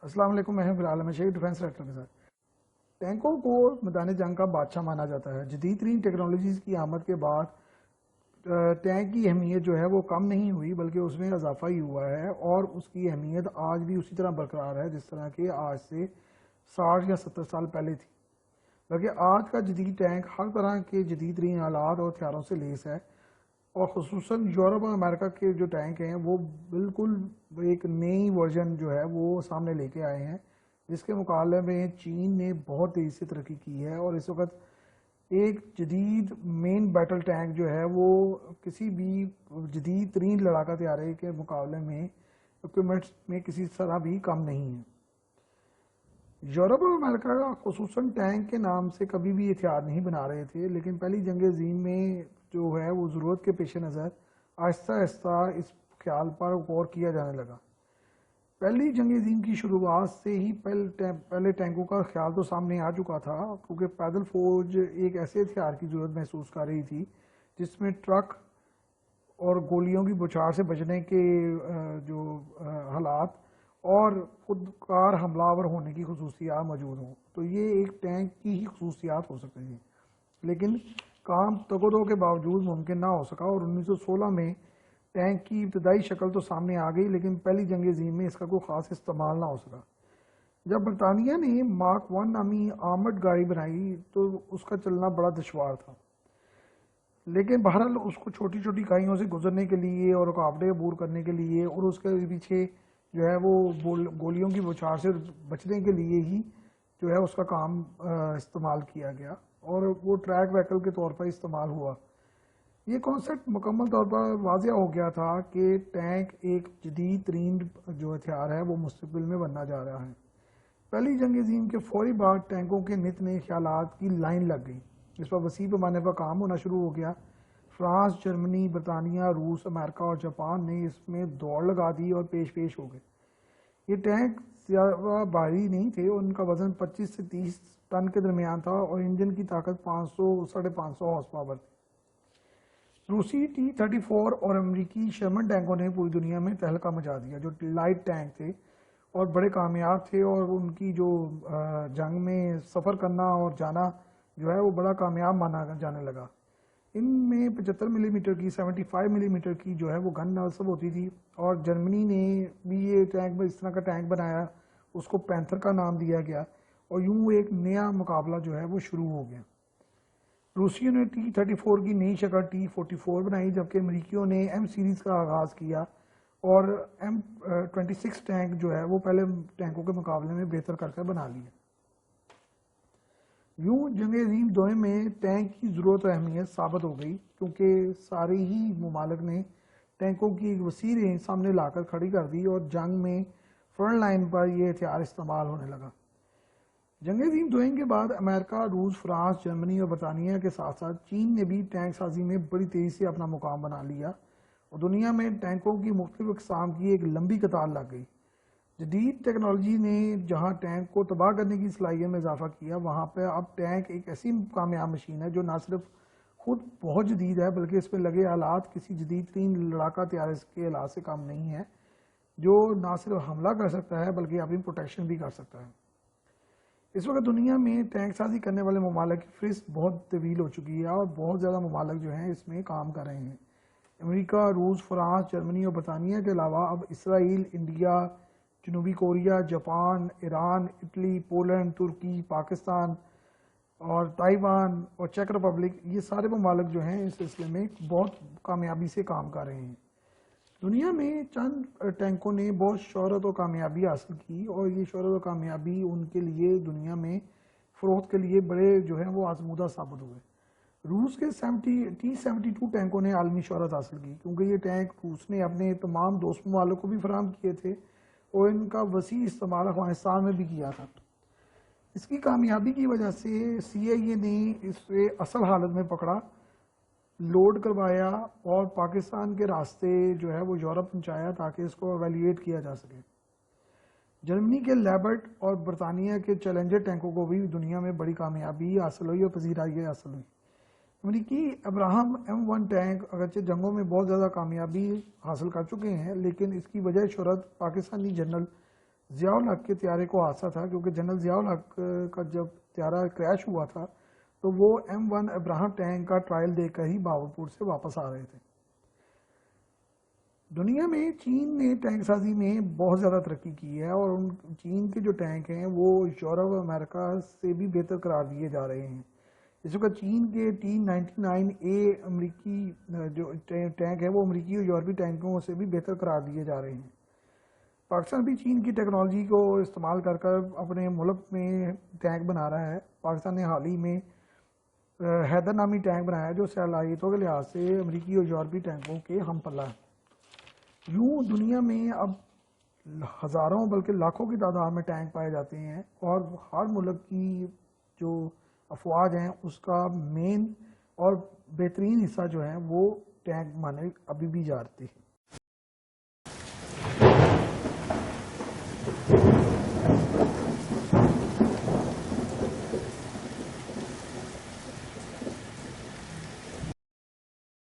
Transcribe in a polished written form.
السلام علیکم، میں ہوں بلال احمد شیخ، ڈیفنس ڈائریکٹر کے ساتھ۔ ٹینکوں کو میدان جنگ کا بادشاہ مانا جاتا ہے۔ جدید ترین ٹیکنالوجیز کی آمد کے بعد ٹینک کی اہمیت جو ہے وہ کم نہیں ہوئی، بلکہ اس میں اضافہ ہی ہوا ہے، اور اس کی اہمیت آج بھی اسی طرح برقرار ہے جس طرح کہ آج سے 60 یا 70 سال پہلے تھی۔ بلکہ آج کا جدید ٹینک ہر طرح کے جدید ترین آلات اور ہتھیاروں سے لیس ہے، اور خصوصاً یورپ اور امریکہ کے جو ٹینک ہیں وہ بالکل ایک نئی ورژن جو ہے وہ سامنے لے کے آئے ہیں، جس کے مقابلے میں چین نے بہت تیزی سے ترقی کی ہے، اور اس وقت ایک جدید مین بیٹل ٹینک جو ہے وہ کسی بھی جدید ترین لڑاکا طیارے کے مقابلے میں اکوپمنٹس میں کسی طرح بھی کم نہیں ہے۔ یورپ اور امریکہ کا خصوصاً ٹینک کے نام سے کبھی بھی ہتھیار نہیں بنا رہے تھے، لیکن پہلی جنگ عظیم میں جو ہے وہ ضرورت کے پیش نظر آہستہ آہستہ اس خیال پر غور کیا جانے لگا۔ پہلی جنگ عظیم کی شروعات سے ہی پہلے ٹینکوں کا خیال تو سامنے آ چکا تھا، کیونکہ پیدل فوج ایک ایسے ہتھیار کی ضرورت محسوس کر رہی تھی جس میں ٹرک اور گولیوں کی بوچھار سے بچنے کے جو حالات اور خود کار حملہ آور ہونے کی خصوصیات موجود ہوں، تو یہ ایک ٹینک کی ہی خصوصیات ہو سکتی ہیں، لیکن کام تگودو کے باوجود ممکن نہ ہو سکا، اور 1916 میں ٹینک کی ابتدائی شکل تو سامنے آ گئی، لیکن پہلی جنگ عظیم میں اس کا کوئی خاص استعمال نہ ہو سکا۔ جب برطانیہ نے مارک 1 نامی آرمڈ گاڑی بنائی تو اس کا چلنا بڑا دشوار تھا، لیکن بہرحال اس کو چھوٹی چھوٹی کھائیوں سے گزرنے کے لیے اور رکاوٹیں عبور کرنے کے لیے اور اس کے پیچھے جو ہے وہ گولیوں کی بوچھار سے بچنے کے لیے ہی جو ہے اس کا کام استعمال کیا گیا، اور وہ ٹریک وہیکل کے طور پر استعمال ہوا۔ یہ کانسیپٹ مکمل طور پر واضح ہو گیا تھا کہ ٹینک ایک جدید ترین جو ہتھیار ہے وہ مستقبل میں بننا جا رہا ہے۔ پہلی جنگ عظیم کے فوری بعد ٹینکوں کے نت نئے خیالات کی لائن لگ گئی، اس پر وسیع پیمانے پر کام ہونا شروع ہو گیا۔ فرانس، جرمنی، برطانیہ، روس، امریکہ اور جاپان نے اس میں دوڑ لگا دی اور پیش ہو گئے۔ یہ ٹینک زیادہ بھاری نہیں تھے، ان کا وزن 25 سے 30 ٹن کے درمیان تھا، اور انجن کی طاقت 500-550 ہارس پاور تھی۔ روسی T-34 اور امریکی شرمن ٹینکوں نے پوری دنیا میں تہلکہ مچا دیا، جو لائٹ ٹینک تھے اور بڑے کامیاب تھے، اور ان کی جو جنگ میں سفر کرنا اور جانا جو ہے وہ بڑا کامیاب مانا جانے لگا۔ ان میں 75 ملی میٹر کی 75 ملی میٹر کی جو ہے وہ گن نصب ہوتی تھی، اور جرمنی نے بھی یہ ٹینک اس طرح کا ٹینک بنایا، اس کو پینتھر کا نام دیا گیا، اور یوں ایک نیا مقابلہ جو ہے وہ شروع ہو گیا۔ روسیوں نے T-34 کی نئی شکل T-44 بنائی، جبکہ امریکیوں نے M سیریز کا آغاز کیا، اور M26 ٹینک جو ہے وہ پہلے ٹینکوں کے مقابلے میں بہتر کر کے بنا لیا۔ یوں جنگ عظیم دوئم میں ٹینک کی ضرورت و اہمیت ثابت ہو گئی، کیونکہ سارے ہی ممالک نے ٹینکوں کی ایک وسیع رینج سامنے لا کر کھڑی کر دی، اور جنگ میں فرنٹ لائن پر یہ ہتھیار استعمال ہونے لگا۔ جنگ عظیم دوئم کے بعد امریکہ، روس، فرانس، جرمنی اور برطانیہ کے ساتھ ساتھ چین نے بھی ٹینک سازی میں بڑی تیزی سے اپنا مقام بنا لیا، اور دنیا میں ٹینکوں کی مختلف اقسام کی ایک لمبی قطار لگ گئی۔ جدید ٹیکنالوجی نے جہاں ٹینک کو تباہ کرنے کی صلاحیت میں اضافہ کیا، وہاں پہ اب ٹینک ایک ایسی کامیاب مشین ہے جو نہ صرف خود بہت جدید ہے، بلکہ اس میں لگے آلات کسی جدید ترین لڑاکا طیارے کے آلات سے کم نہیں ہے، جو نہ صرف حملہ کر سکتا ہے بلکہ اپنی پروٹیکشن بھی کر سکتا ہے۔ اس وقت دنیا میں ٹینک سازی کرنے والے ممالک کی فہرست بہت طویل ہو چکی ہے، اور بہت زیادہ ممالک جو ہیں اس میں کام کر رہے ہیں۔ امریکہ، روس، فرانس، جرمنی اور برطانیہ کے علاوہ اب اسرائیل، انڈیا، جنوبی Korea, Japan, Iran, Italy, Poland, Turkey, Pakistan اور تائیوان اور چیک ریپبلک، یہ سارے ممالک جو ہیں اس سلسلے میں بہت کامیابی سے کام کر رہے ہیں۔ دنیا میں چند ٹینکوں نے بہت شہرت و کامیابی حاصل کی، اور یہ شہرت و کامیابی ان کے لیے دنیا میں فروخت کے لیے بڑے جو ہیں وہ آزمودہ ثابت ہوئے۔ روس کے T-72 ٹینکوں نے عالمی شہرت حاصل کی، کیونکہ یہ ٹینک روس نے اپنے تمام دوست ممالک کو بھی فراہم کیے تھے، اور ان کا وسیع استعمال افغانستان میں بھی کیا تھا۔ اس کی کامیابی کی وجہ سے CIA نے اسے اصل حالت میں پکڑا، لوڈ کروایا، اور پاکستان کے راستے جو ہے وہ یورپ پہنچایا تاکہ اس کو ایویلیویٹ کیا جا سکے۔ جرمنی کے لیبرٹ اور برطانیہ کے چیلنجر ٹینکوں کو بھی دنیا میں بڑی کامیابی حاصل ہوئی اور پذیرائی حاصل ہوئی۔ امریکی ابراہم M1 ٹینک اگرچہ جنگوں میں بہت زیادہ کامیابی حاصل کر چکے ہیں، لیکن اس کی وجہ شہرت پاکستانی جنرل ضیاء الحق کے طیارے کو حادثہ تھا، کیونکہ جنرل ضیاء الحق کا جب طیارہ کریش ہوا تھا تو وہ M1 ابراہم ٹینک کا ٹرائل دے کر ہی باولپور سے واپس آ رہے تھے۔ دنیا میں چین نے ٹینک سازی میں بہت زیادہ ترقی کی ہے، اور چین کے جو ٹینک ہیں وہ یورپ امریکہ سے بھی بہتر قرار دیے جا رہے ہیں۔ اس وقت چین کے T-99A امریکی جو ٹینک ہے وہ امریکی اور یورپی ٹینکوں سے بھی بہتر قرار دیے جا رہے ہیں۔ پاکستان بھی چین کی ٹیکنالوجی کو استعمال کر اپنے ملک میں ٹینک بنا رہا ہے۔ پاکستان نے حال ہی میں حیدر نامی ٹینک بنایا ہے جو صلاحیتوں کے لحاظ سے امریکی اور یورپی ٹینکوں کے ہم پلہ ہے۔ یوں دنیا میں اب ہزاروں بلکہ لاکھوں کی تعداد میں ٹینک پائے جاتے ہیں، اور ہر ملک کی جو افواج ہیں اس کا مین اور بہترین حصہ جو ہے وہ ٹینک مانے ابھی بھی جاتے ہیں۔